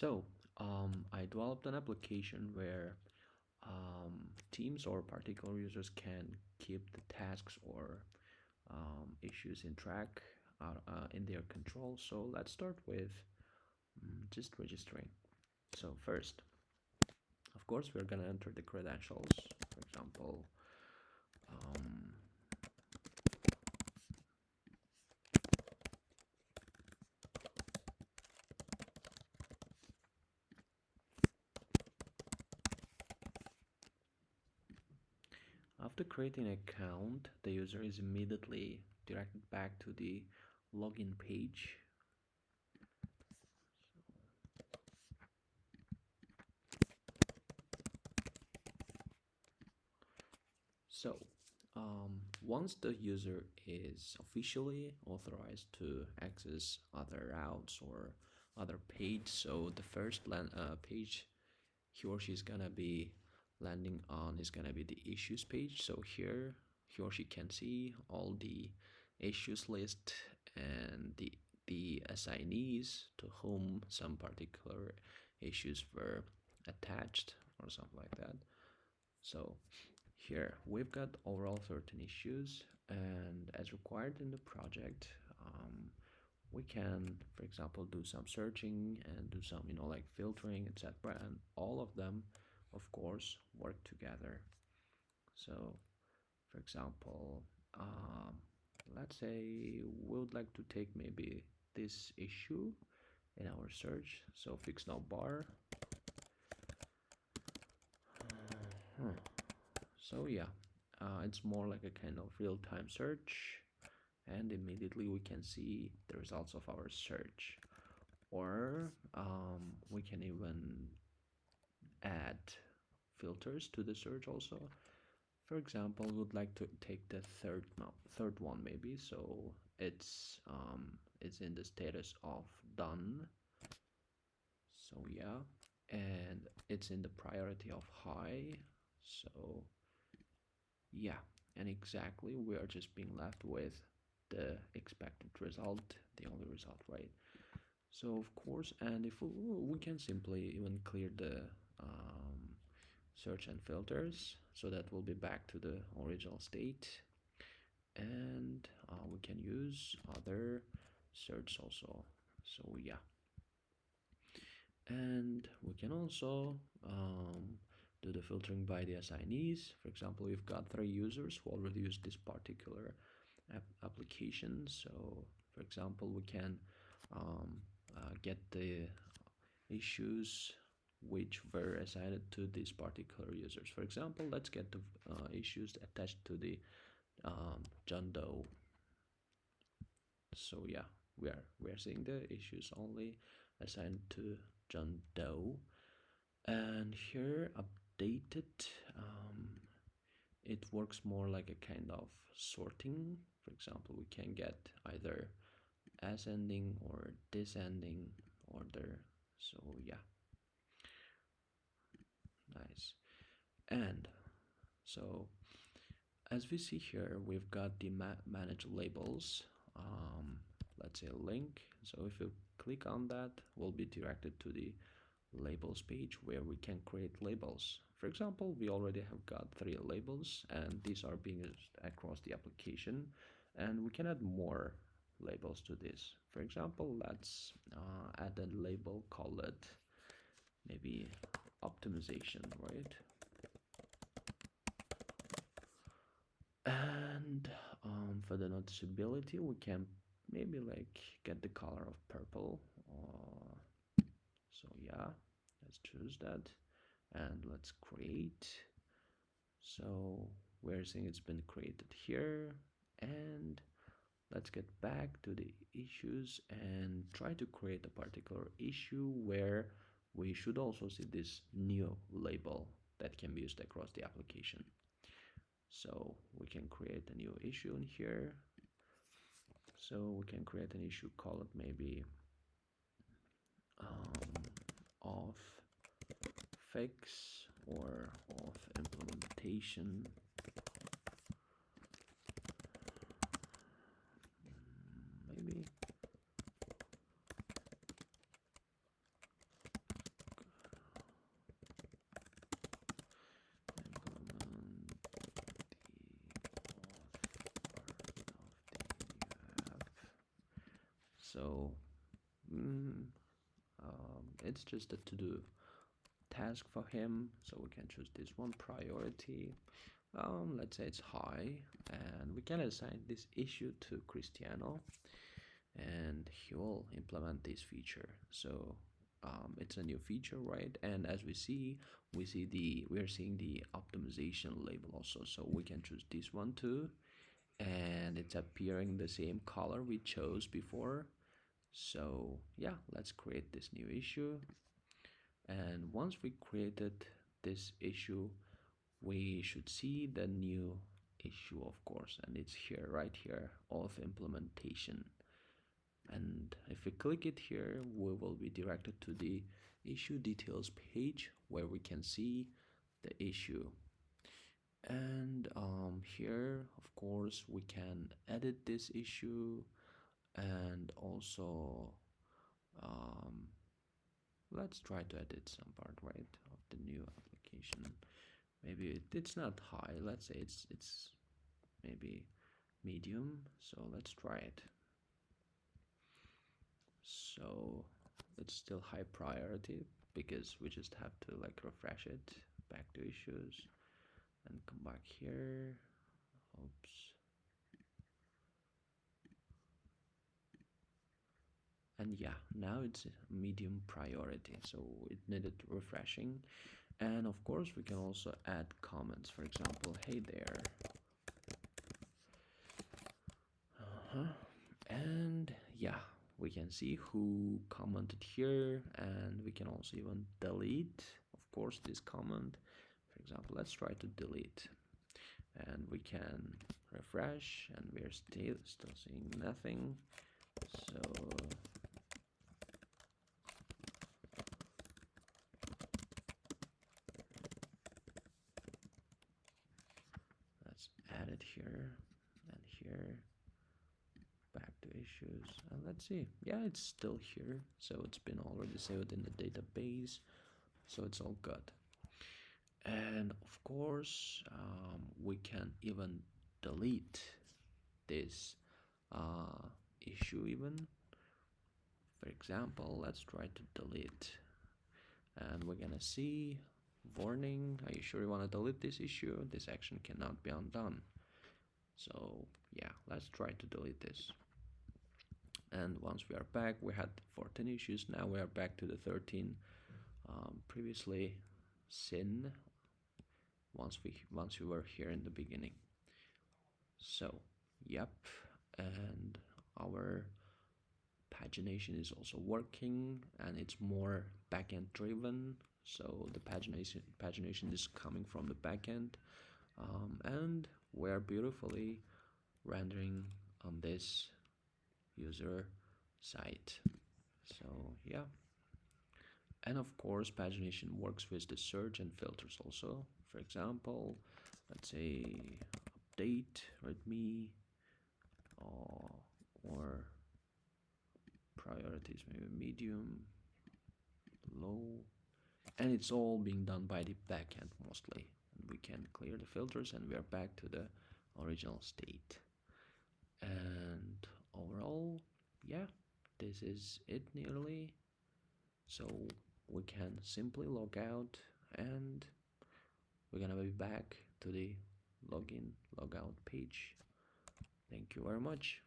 So, I developed an application where teams or particular users can keep the tasks or issues in track in their control. So let's start with just registering. So first, of course, we're gonna enter the credentials. For example, um, after creating an account, the user is immediately directed back to the login page. So, once the user is officially authorized to access other routes or other page, so the first page he or she is gonna be landing on is gonna be the issues page. So here he or she can see all the issues list and the assignees to whom some particular issues were attached or something like that. So here we've got overall 13 issues, and as required in the project, we can, for example, do some searching and do some, like filtering, etc. And all of them, of course, work together. So, for example, let's say we would like to take maybe this issue in our search. So fix now bar. So yeah, it's more like a kind of real-time search, and immediately we can see the results of our search. Or we can even add filters to the search also. For example, we would like to take the third one maybe, so it's in the status of done. So yeah, and it's in the priority of high. So yeah, and exactly we are just being left with the expected result, the only result, right? So of course, and if we can simply even clear the search and filters, so that will be back to the original state, and we can use other search also. So yeah, and we can also do the filtering by the assignees. For example, we've got 3 users who already use this particular application. So for example, we can get the issues which were assigned to these particular users. For example, let's get the issues attached to the John Doe. So yeah, we are seeing the issues only assigned to John Doe, and here updated, it works more like a kind of sorting. For example, we can get either ascending or descending order. So yeah, nice. And so as we see here, we've got the manage labels. Let's say a link. So if you click on that, we'll be directed to the labels page where we can create labels. For example, we already have got 3 labels, and these are being used across the application, and we can add more labels to this. For example, let's add a label, call it maybe optimization, right? And for the noticeability, we can maybe like get the color of purple. So yeah, let's choose that, and let's create. So we're seeing it's been created here, and let's get back to the issues and try to create a particular issue where we should also see this new label that can be used across the application. So we can create a new issue in here. So we can create an issue, call it maybe of fix or of implementation. Maybe. So mm, it's just a to-do task for him, so we can choose this one, priority. Let's say it's high, and we can assign this issue to Cristiano, and he will implement this feature. So it's a new feature, right? And as we are seeing the optimization label also, so we can choose this one too, and it's appearing the same color we chose before. So yeah, let's create this new issue. And once we created this issue, we should see the new issue, of course, and it's here, right here, of implementation. And if we click it here, we will be directed to the issue details page where we can see the issue. And here, of course, we can edit this issue, and also um, let's try to edit some part, right, of the new application. Maybe it's not high, let's say it's maybe medium, so let's try it. So it's still high priority because we just have to like refresh it, back to issues, and come back here. Oops. And yeah, now it's medium priority, so it needed refreshing. And of course we can also add comments, for example, hey there. And yeah, we can see who commented here, and we can also even delete, of course, this comment. For example, let's try to delete, and we can refresh, and we're still seeing nothing. So let's add it here and here, back to issues, and let's see. Yeah, it's still here, so it's been already saved in the database, so it's all good. And of course, we can even delete this issue even. For example, let's try to delete, and we're gonna see warning, are you sure you want to delete this issue? This action cannot be undone. So yeah, let's try to delete this. And once we are back, we had 14 issues, now we are back to the 13 previously seen once we were here in the beginning. So yep, and our pagination is also working, and it's more backend driven, so the pagination is coming from the backend, and we're beautifully rendering on this user site. So yeah, and of course pagination works with the search and filters also. For example, let's say update readme, or priorities maybe medium, low, and it's all being done by the backend mostly. And we can clear the filters, and we are back to the original state. And overall, yeah, this is it nearly. So we can simply log out, and we're gonna be back to the login logout page. Thank you very much.